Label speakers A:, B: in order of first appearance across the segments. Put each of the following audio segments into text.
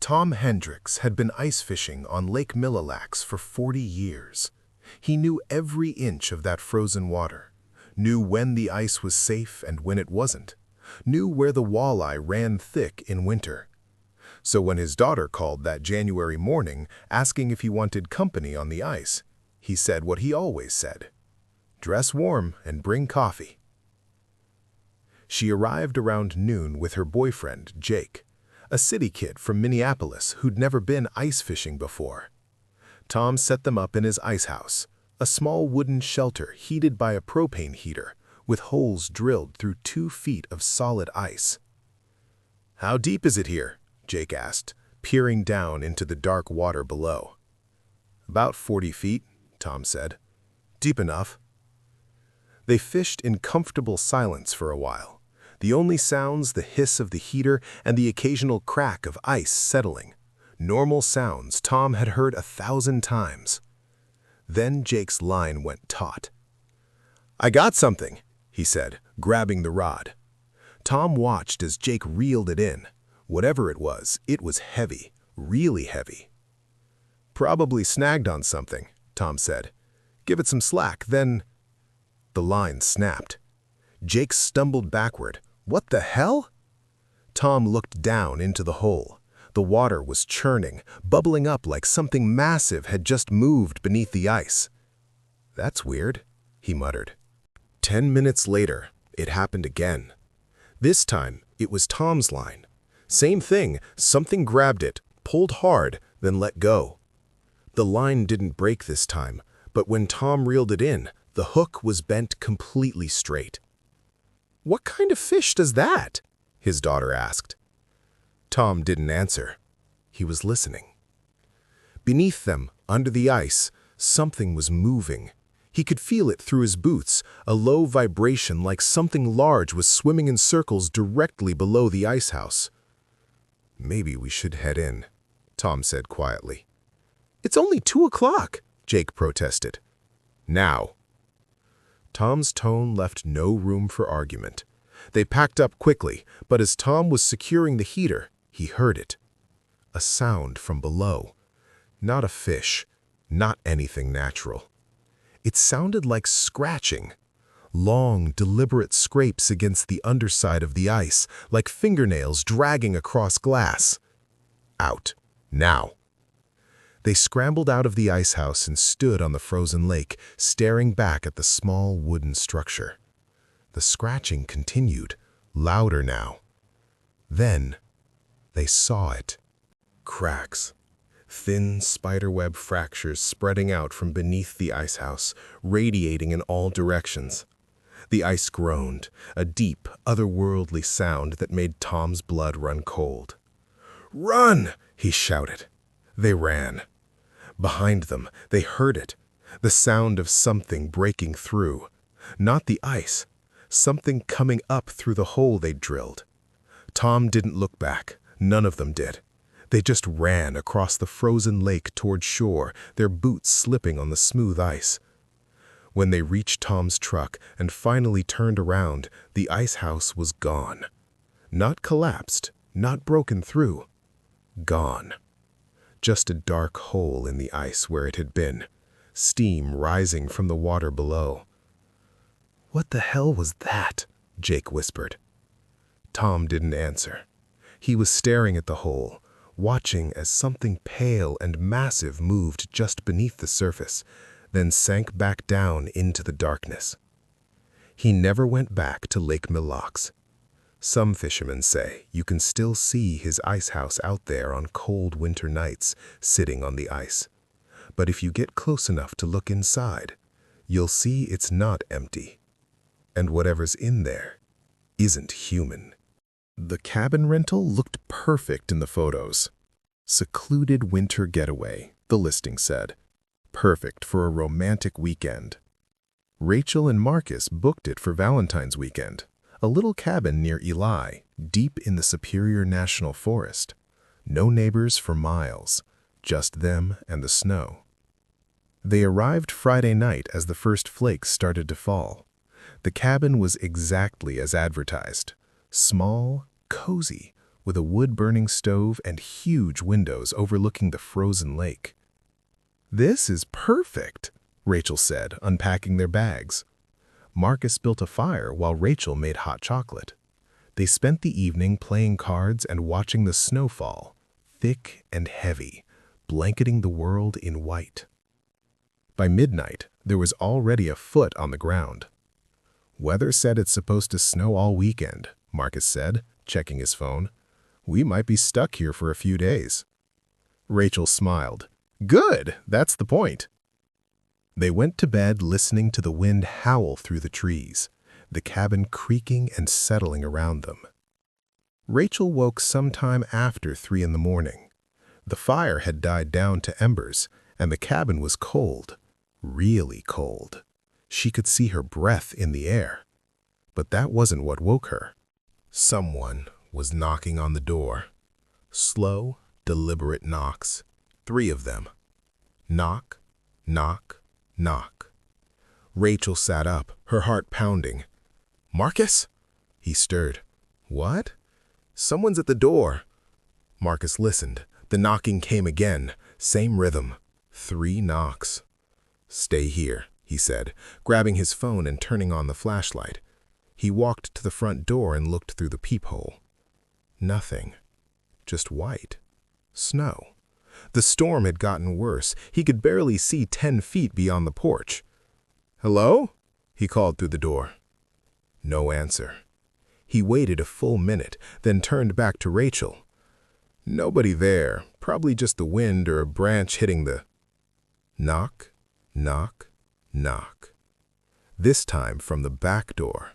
A: Tom Hendricks had been ice fishing on Lake Mille for 40 years. He knew every inch of that frozen water, knew when the ice was safe and when it wasn't, knew where the walleye ran thick in winter. So when his daughter called that January morning asking if he wanted company on the ice, he said what he always said: "Dress warm and bring coffee." She arrived around noon with her boyfriend, Jake, a city kid from Minneapolis who'd never been ice fishing before. Tom set them up in his ice house, a small wooden shelter heated by a propane heater with holes drilled through 2 feet of solid ice. "How deep is it here?" Jake asked, peering down into the dark water below. "About 40 feet, Tom said. "Deep enough." They fished in comfortable silence for a while. The only sounds, the hiss of the heater and the occasional crack of ice settling. Normal sounds Tom had heard 1,000 times. Then Jake's line went taut. "I got something," he said, grabbing the rod. Tom watched as Jake reeled it in. Whatever it was heavy, really heavy. "Probably snagged on something," Tom said. "Give it some slack, then—" The line snapped. Jake stumbled backward. "What the hell?" Tom looked down into the hole. The water was churning, bubbling up like something massive had just moved beneath the ice. "That's weird," he muttered. 10 minutes later, it happened again. This time, it was Tom's line. Same thing, something grabbed it, pulled hard, then let go. The line didn't break this time, but when Tom reeled it in, the hook was bent completely straight. "What kind of fish does that?" his daughter asked. Tom didn't answer. He was listening. Beneath them, under the ice, something was moving. He could feel it through his boots, a low vibration like something large was swimming in circles directly below the ice house. "Maybe we should head in," Tom said quietly. "It's only 2 o'clock, Jake protested. "Now." Tom's tone left no room for argument. They packed up quickly, but as Tom was securing the heater, he heard it. A sound from below. Not a fish, not anything natural. It sounded like scratching. Long, deliberate scrapes against the underside of the ice, like fingernails dragging across glass. "Out. Now." They scrambled out of the ice house and stood on the frozen lake, staring back at the small wooden structure. The scratching continued, louder now. Then, they saw it. Cracks. Thin spiderweb fractures spreading out from beneath the ice house, radiating in all directions. The ice groaned, a deep, otherworldly sound that made Tom's blood run cold. "Run!" he shouted. They ran. Behind them, they heard it, the sound of something breaking through. Not the ice, something coming up through the hole they'd drilled. Tom didn't look back, none of them did. They just ran across the frozen lake toward shore, their boots slipping on the smooth ice. When they reached Tom's truck and finally turned around, the ice house was gone. Not collapsed, not broken through. Gone. Just a dark hole in the ice where it had been, steam rising from the water below. "What the hell was that?" Jake whispered. Tom didn't answer. He was staring at the hole, watching as something pale and massive moved just beneath the surface, then sank back down into the darkness. He never went back to Lake Mille. Some fishermen say you can still see his ice house out there on cold winter nights, sitting on the ice. But if you get close enough to look inside, you'll see it's not empty. And whatever's in there isn't human. The cabin rental looked perfect in the photos. "Secluded winter getaway," the listing said. "Perfect for a romantic weekend." Rachel and Marcus booked it for Valentine's weekend. A little cabin near Ely, deep in the Superior National Forest. No neighbors for miles, just them and the snow. They arrived Friday night as the first flakes started to fall. The cabin was exactly as advertised. Small, cozy, with a wood-burning stove and huge windows overlooking the frozen lake. "This is perfect," Rachel said, unpacking their bags. Marcus built a fire while Rachel made hot chocolate. They spent the evening playing cards and watching the snow fall, thick and heavy, blanketing the world in white. By midnight, there was already a foot on the ground. "Weather said it's supposed to snow all weekend," Marcus said, checking his phone. "We might be stuck here for a few days." Rachel smiled. "Good, that's the point." They went to bed listening to the wind howl through the trees, the cabin creaking and settling around them. Rachel woke sometime after 3 in the morning. The fire had died down to embers, and the cabin was cold, really cold. She could see her breath in the air. But that wasn't what woke her. Someone was knocking on the door. Slow, deliberate knocks. 3 of them. Knock, knock, knock. Rachel sat up, her heart pounding. "Marcus?" He stirred. "What?" "Someone's at the door." Marcus listened. The knocking came again, same rhythm. 3 knocks. "Stay here," he said, grabbing his phone and turning on the flashlight. He walked to the front door and looked through the peephole. Nothing. Just white. Snow. The storm had gotten worse. He could barely see 10 feet beyond the porch. "Hello?" he called through the door. No answer. He waited a full minute, then turned back to Rachel. "Nobody there. Probably just the wind or a branch hitting the—" Knock, knock, knock. This time from the back door.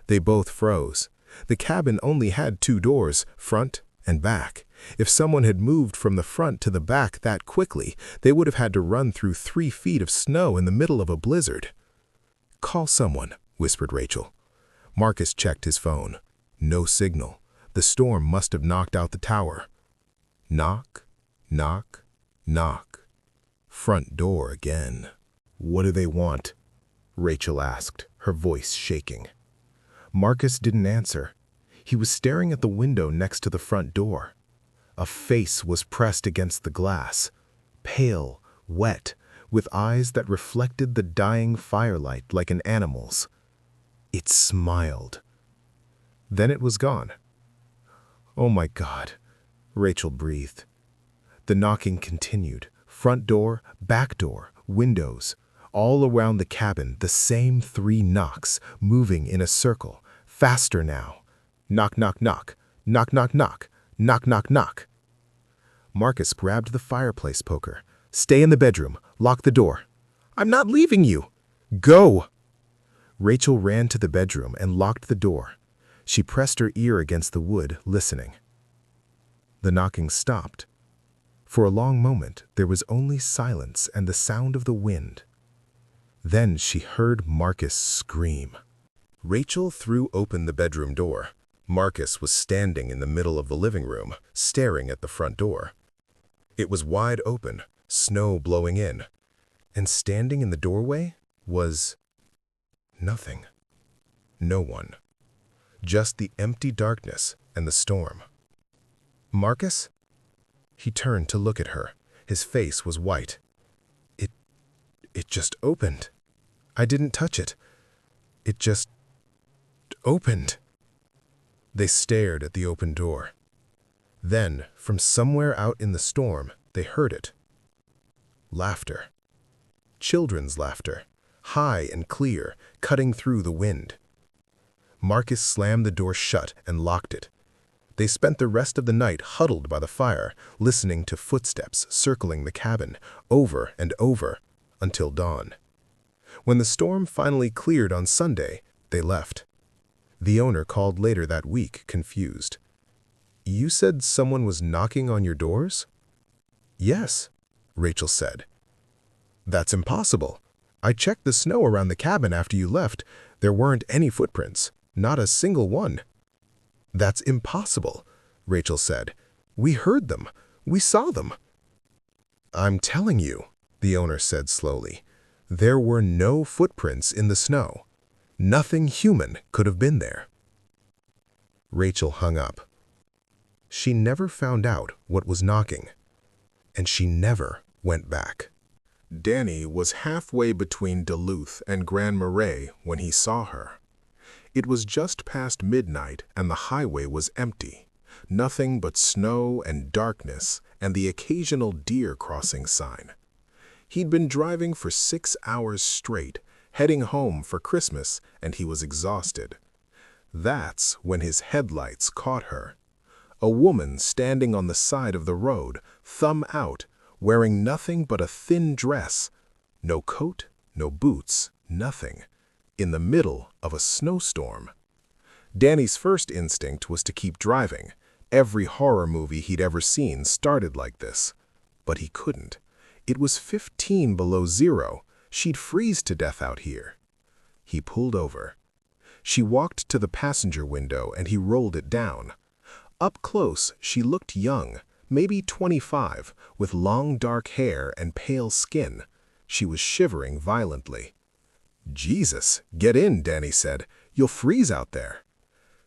A: They both froze. The cabin only had 2 doors, front and back. If someone had moved from the front to the back that quickly, they would have had to run through 3 feet of snow in the middle of a blizzard. "Call someone," whispered Rachel. Marcus checked his phone. No signal. The storm must have knocked out the tower. Knock, knock, knock. Front door again. "What do they want?" Rachel asked, her voice shaking. Marcus didn't answer. He was staring at the window next to the front door. A face was pressed against the glass, pale, wet, with eyes that reflected the dying firelight like an animal's. It smiled. Then it was gone. "Oh my God," Rachel breathed. The knocking continued. Front door, back door, windows. All around the cabin, the same 3 knocks, moving in a circle. Faster now. Knock, knock, knock. Knock, knock, knock. Knock, knock, knock. Marcus grabbed the fireplace poker. "Stay in the bedroom. Lock the door." "I'm not leaving you." "Go!" Rachel ran to the bedroom and locked the door. She pressed her ear against the wood, listening. The knocking stopped. For a long moment, there was only silence and the sound of the wind. Then she heard Marcus scream. Rachel threw open the bedroom door. Marcus was standing in the middle of the living room, staring at the front door. It was wide open, snow blowing in, and standing in the doorway was nothing. No one. Just the empty darkness and the storm. "Marcus?" He turned to look at her. His face was white. It just opened. I didn't touch it. It just opened." They stared at the open door. Then, from somewhere out in the storm, they heard it. Laughter. Children's laughter, high and clear, cutting through the wind. Marcus slammed the door shut and locked it. They spent the rest of the night huddled by the fire, listening to footsteps circling the cabin, over and over, until dawn. When the storm finally cleared on Sunday, they left. The owner called later that week, confused. "You said someone was knocking on your doors?" "Yes," Rachel said. "That's impossible. I checked the snow around the cabin after you left. There weren't any footprints, not a single one." "That's impossible," Rachel said. "We heard them. We saw them." "I'm telling you," the owner said slowly, "there were no footprints in the snow. Nothing human could have been there." Rachel hung up. She never found out what was knocking, and she never went back. Danny was halfway between Duluth and Grand Marais when he saw her. It was just past midnight and the highway was empty. Nothing but snow and darkness and the occasional deer crossing sign. He'd been driving for 6 hours straight, heading home for Christmas, and he was exhausted. That's when his headlights caught her. A woman standing on the side of the road, thumb out, wearing nothing but a thin dress. No coat, no boots, nothing. In the middle of a snowstorm. Danny's first instinct was to keep driving. Every horror movie he'd ever seen started like this. But he couldn't. It was 15 below zero. She'd freeze to death out here. He pulled over. She walked to the passenger window and he rolled it down. Up close, she looked young, maybe 25, with long dark hair and pale skin. She was shivering violently. "Jesus, get in," Danny said. "You'll freeze out there."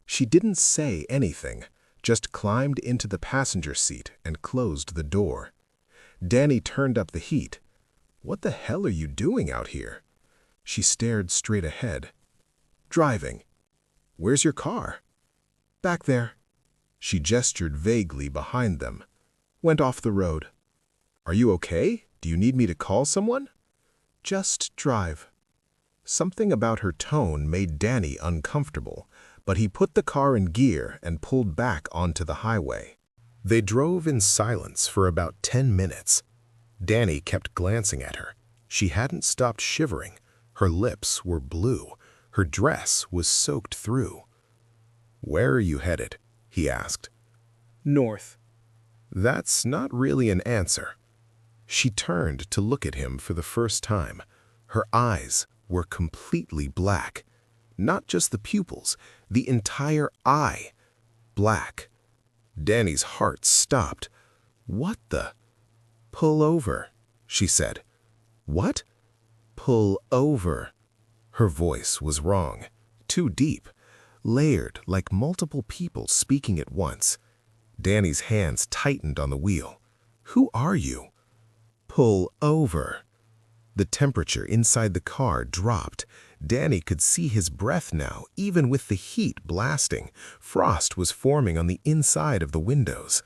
A: She didn't say anything, just climbed into the passenger seat and closed the door. Danny turned up the heat. "What the hell are you doing out here?" She stared straight ahead. "Driving." "Where's your car?" "Back there." She gestured vaguely behind them. "Went off the road." "Are you okay? Do you need me to call someone?" "Just drive." Something about her tone made Danny uncomfortable, but he put the car in gear and pulled back onto the highway. They drove in silence for about 10 minutes. Danny kept glancing at her. She hadn't stopped shivering. Her lips were blue. Her dress was soaked through. "Where are you headed?" he asked. "North." That's not really an answer. She turned to look at him for the first time. Her eyes were completely black. Not just the pupils, the entire eye. Black. Danny's heart stopped. "What the—" "Pull over," she said. "What?" "Pull over." Her voice was wrong. Too deep. Layered like multiple people speaking at once. Danny's hands tightened on the wheel. "Who are you?" "Pull over." The temperature inside the car dropped. Danny could see his breath now, even with the heat blasting. Frost was forming on the inside of the windows.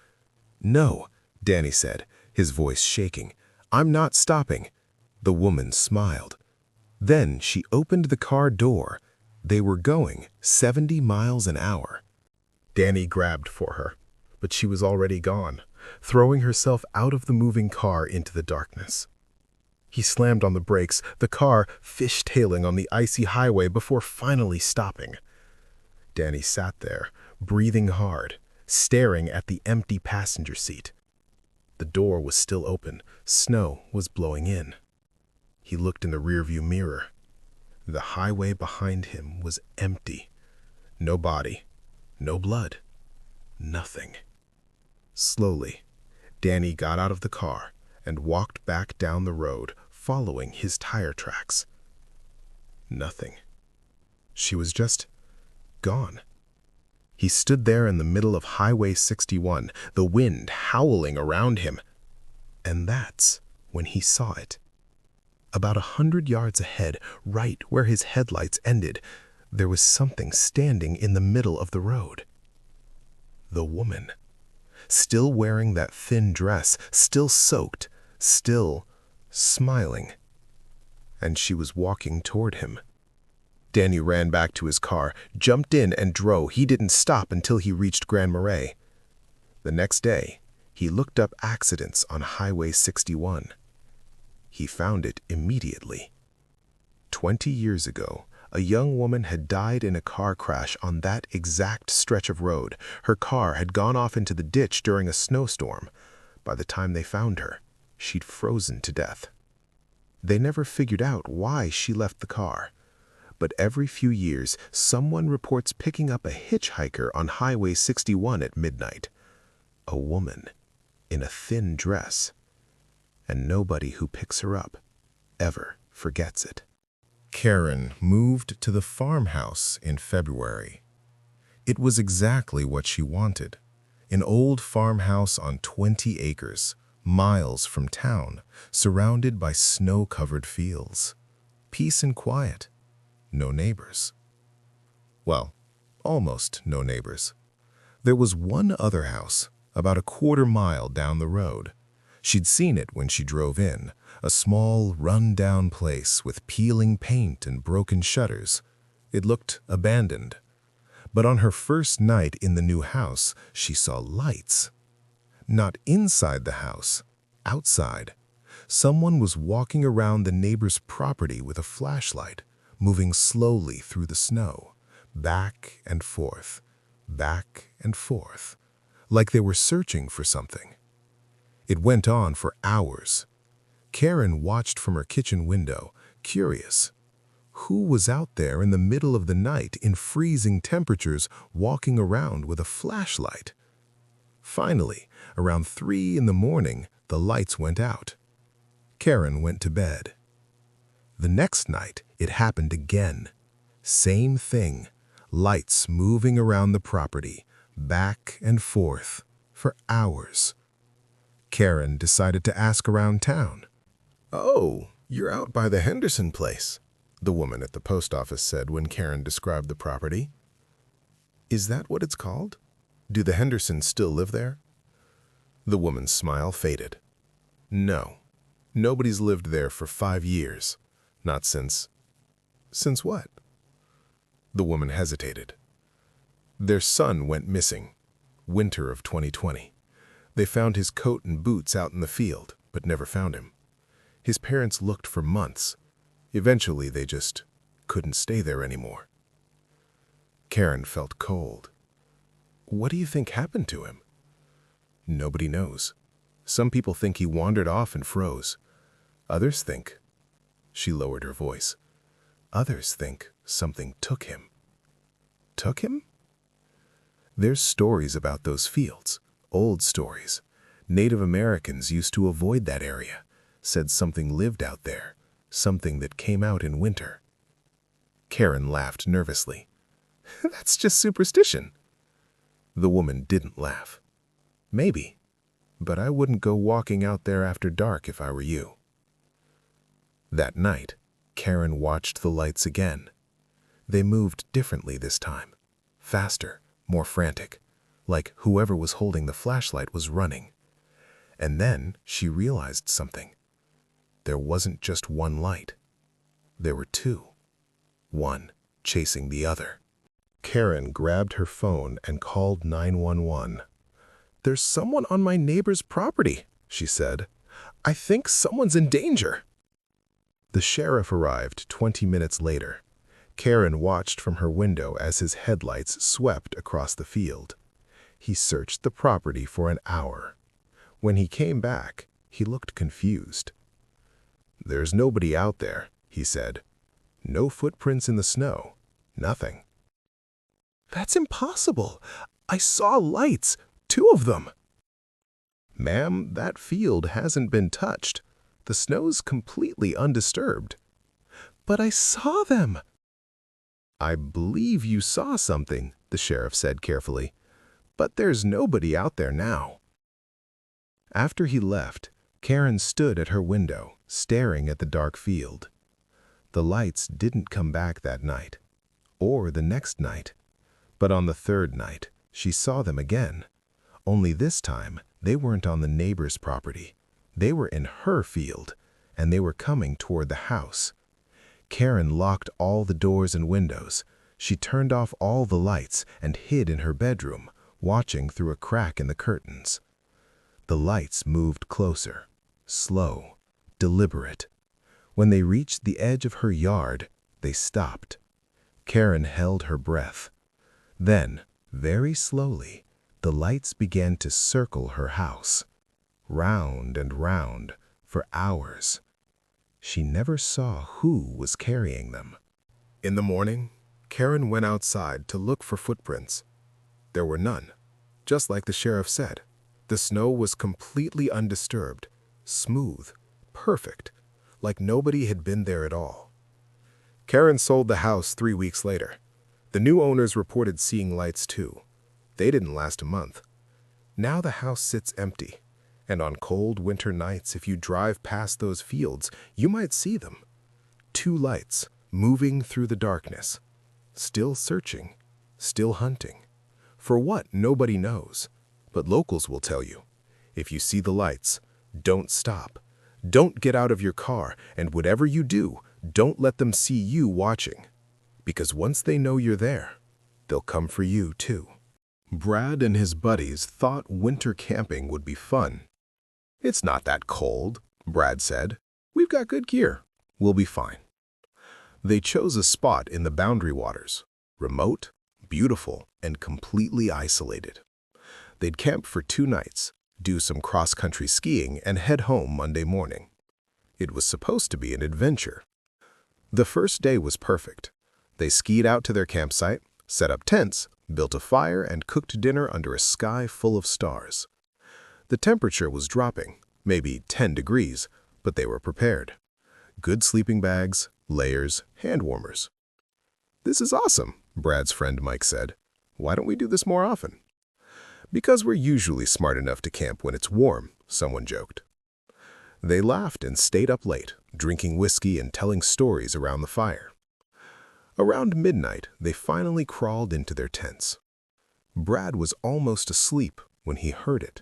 A: "No," Danny said, his voice shaking. "I'm not stopping." The woman smiled. Then she opened the car door. They were going 70 miles an hour. Danny grabbed for her, but she was already gone, throwing herself out of the moving car into the darkness. He slammed on the brakes, the car fishtailing on the icy highway before finally stopping. Danny sat there, breathing hard, staring at the empty passenger seat. The door was still open. Snow was blowing in. He looked in the rearview mirror. The highway behind him was empty. No body, no blood, nothing. Slowly, Danny got out of the car and walked back down the road, following his tire tracks. Nothing. She was just gone. He stood there in the middle of Highway 61, the wind howling around him. And that's when he saw it. About 100 yards ahead, right where his headlights ended, there was something standing in the middle of the road. The woman. Still wearing that thin dress, still soaked, still smiling. And she was walking toward him. Danny ran back to his car, jumped in and drove. He didn't stop until he reached Grand Marais. The next day, he looked up accidents on Highway 61. He found it immediately. 20 years ago, a young woman had died in a car crash on that exact stretch of road. Her car had gone off into the ditch during a snowstorm. By the time they found her, she'd frozen to death. They never figured out why she left the car. But every few years, someone reports picking up a hitchhiker on Highway 61 at midnight. A woman in a thin dress. And nobody who picks her up ever forgets it. Karen moved to the farmhouse in February. It was exactly what she wanted. An old farmhouse on 20 acres, miles from town, surrounded by snow-covered fields. Peace and quiet. No neighbors. Well, almost no neighbors. There was one other house, about a quarter-mile down the road. She'd seen it when she drove in, a small, run-down place with peeling paint and broken shutters. It looked abandoned. But on her first night in the new house, she saw lights. Not inside the house, outside. Someone was walking around the neighbor's property with a flashlight, moving slowly through the snow, back and forth, like they were searching for something. It went on for hours. Karen watched from her kitchen window, curious. Who was out there in the middle of the night in freezing temperatures walking around with a flashlight? Finally, around 3 in the morning, the lights went out. Karen went to bed. The next night, it happened again. Same thing. Lights moving around the property, back and forth, for hours. Karen decided to ask around town. "Oh, you're out by the Henderson place," the woman at the post office said when Karen described the property. "Is that what it's called? Do the Hendersons still live there?" The woman's smile faded. "No, nobody's lived there for 5 years. Not since..." "Since what?" The woman hesitated. "Their son went missing. Winter of 2020. They found his coat and boots out in the field, but never found him. His parents looked for months. Eventually, they just couldn't stay there anymore." Karen felt cold. "What do you think happened to him?" "Nobody knows. Some people think he wandered off and froze. Others think..." She lowered her voice. "Others think something took him." "Took him?" "There's stories about those fields, old stories. Native Americans used to avoid that area, said something lived out there. Something that came out in winter." Karen laughed nervously. "That's just superstition." The woman didn't laugh. "Maybe, but I wouldn't go walking out there after dark if I were you." That night, Karen watched the lights again. They moved differently this time. Faster, more frantic, like whoever was holding the flashlight was running. And then she realized something. There wasn't just one light. There were two. One chasing the other. Karen grabbed her phone and called 911. "There's someone on my neighbor's property," she said. "I think someone's in danger." The sheriff arrived 20 minutes later. Karen watched from her window as his headlights swept across the field. He searched the property for an hour. When he came back, he looked confused. "There's nobody out there," he said. "No footprints in the snow. Nothing." "That's impossible. I saw lights, 2 of them." "Ma'am, that field hasn't been touched. The snow's completely undisturbed." "But I saw them." "I believe you saw something," the sheriff said carefully. "But there's nobody out there now." After he left, Karen stood at her window, staring at the dark field. The lights didn't come back that night, or the next night. But on the 3rd night, she saw them again. Only this time, they weren't on the neighbor's property. They were in her field, and they were coming toward the house. Karen locked all the doors and windows. She turned off all the lights and hid in her bedroom, watching through a crack in the curtains. The lights moved closer, slow, deliberate. When they reached the edge of her yard, they stopped. Karen held her breath. Then, very slowly, the lights began to circle her house, round and round, for hours. She never saw who was carrying them. In the morning, Karen went outside to look for footprints. There were none. Just like the sheriff said, the snow was completely undisturbed, smooth, perfect, like nobody had been there at all. Karen sold the house 3 weeks later. The new owners reported seeing lights too. They didn't last a month. Now the house sits empty, and on cold winter nights, if you drive past those fields, you might see them. Two lights moving through the darkness, still searching, still hunting. For what, nobody knows, but locals will tell you. If you see the lights, don't stop. Don't get out of your car, and whatever you do, don't let them see you watching. Because once they know you're there, they'll come for you too. Brad and his buddies thought winter camping would be fun. "It's not that cold," Brad said. "We've got good gear. We'll be fine." They chose a spot in the Boundary Waters, remote, beautiful, and completely isolated. They'd camp for 2 nights, do some cross-country skiing, and head home Monday morning. It was supposed to be an adventure. The first day was perfect. They skied out to their campsite, set up tents, built a fire, and cooked dinner under a sky full of stars. The temperature was dropping, maybe 10 degrees, but they were prepared. Good sleeping bags, layers, hand warmers. "This is awesome," Brad's friend Mike said. "Why don't we do this more often?" "Because we're usually smart enough to camp when it's warm," someone joked. They laughed and stayed up late, drinking whiskey and telling stories around the fire. Around midnight, they finally crawled into their tents. Brad was almost asleep when he heard it.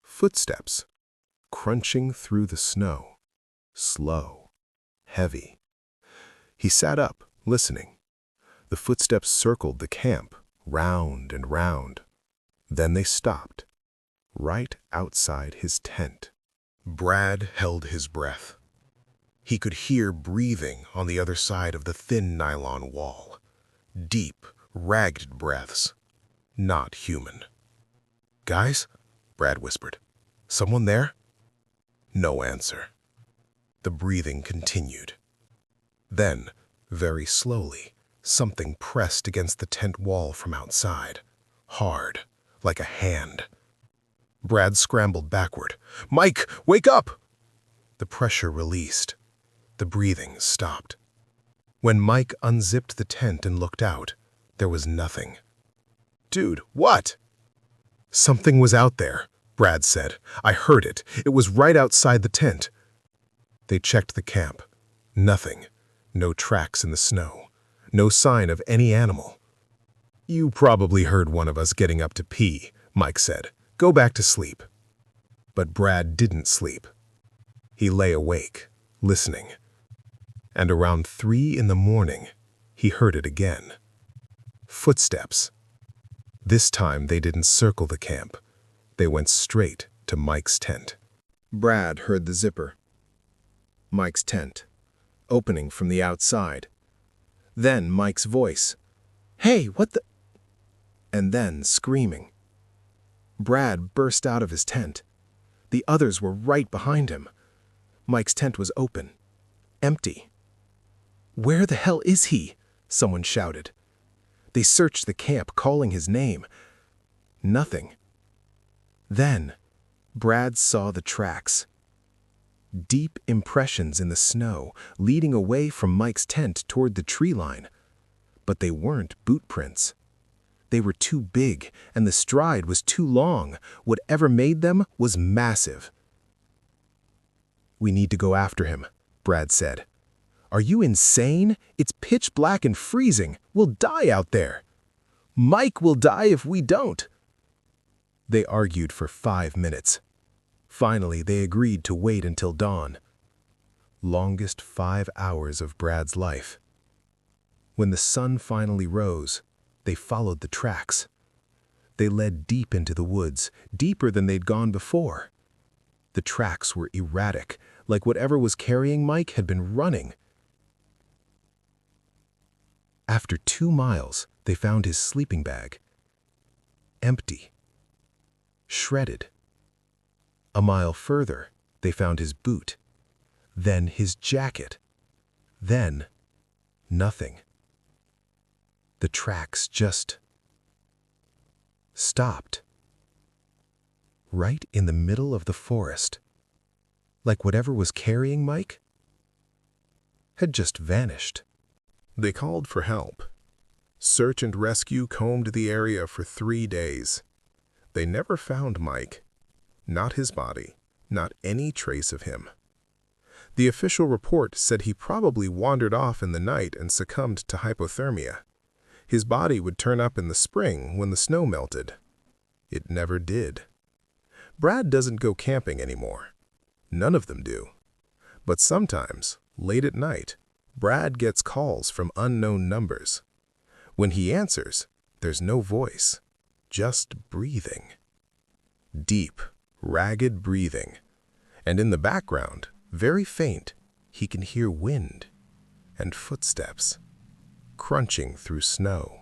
A: Footsteps, crunching through the snow, slow, heavy. He sat up, listening. The footsteps circled the camp, round and round. Then they stopped, right outside his tent. Brad held his breath. He could hear breathing on the other side of the thin nylon wall. Deep, ragged breaths. Not human. "Guys?" Brad whispered. "Someone there?" No answer. The breathing continued. Then, very slowly, something pressed against the tent wall from outside. Hard, like a hand. Brad scrambled backward. "Mike, wake up!" The pressure released. The breathing stopped. When Mike unzipped the tent and looked out, there was nothing. "Dude, what?" "Something was out there," Brad said. "I heard it. It was right outside the tent." They checked the camp. Nothing. No tracks in the snow. No sign of any animal. "You probably heard one of us getting up to pee," Mike said. "Go back to sleep." But Brad didn't sleep. He lay awake, listening. And around 3 in the morning, he heard it again. Footsteps. This time they didn't circle the camp. They went straight to Mike's tent. Brad heard the zipper. Mike's tent, opening from the outside. Then Mike's voice. "Hey, what the—" And then screaming. Brad burst out of his tent. The others were right behind him. Mike's tent was open, empty. "Where the hell is he?" someone shouted. They searched the camp, calling his name. Nothing. Then, Brad saw the tracks. Deep impressions in the snow, leading away from Mike's tent toward the tree line. But they weren't boot prints. They were too big, and the stride was too long. Whatever made them was massive. "We need to go after him," Brad said. "Are you insane? It's pitch black and freezing. We'll die out there." "Mike will die if we don't." They argued for 5 minutes. Finally, they agreed to wait until dawn. Longest 5 hours of Brad's life. When the sun finally rose, they followed the tracks. They led deep into the woods, deeper than they'd gone before. The tracks were erratic, like whatever was carrying Mike had been running. After 2 miles, they found his sleeping bag. Empty. Shredded. A mile further, they found his boot. Then his jacket. Then, nothing. The tracks just stopped. Right in the middle of the forest. Like whatever was carrying Mike had just vanished. They called for help. Search and rescue combed the area for 3 days. They never found Mike. Not his body, not any trace of him. The official report said he probably wandered off in the night and succumbed to hypothermia. His body would turn up in the spring when the snow melted. It never did. Brad doesn't go camping anymore. None of them do. But sometimes, late at night, Brad gets calls from unknown numbers. When he answers, there's no voice, just breathing. Deep, ragged breathing. And in the background, very faint, he can hear wind and footsteps crunching through snow.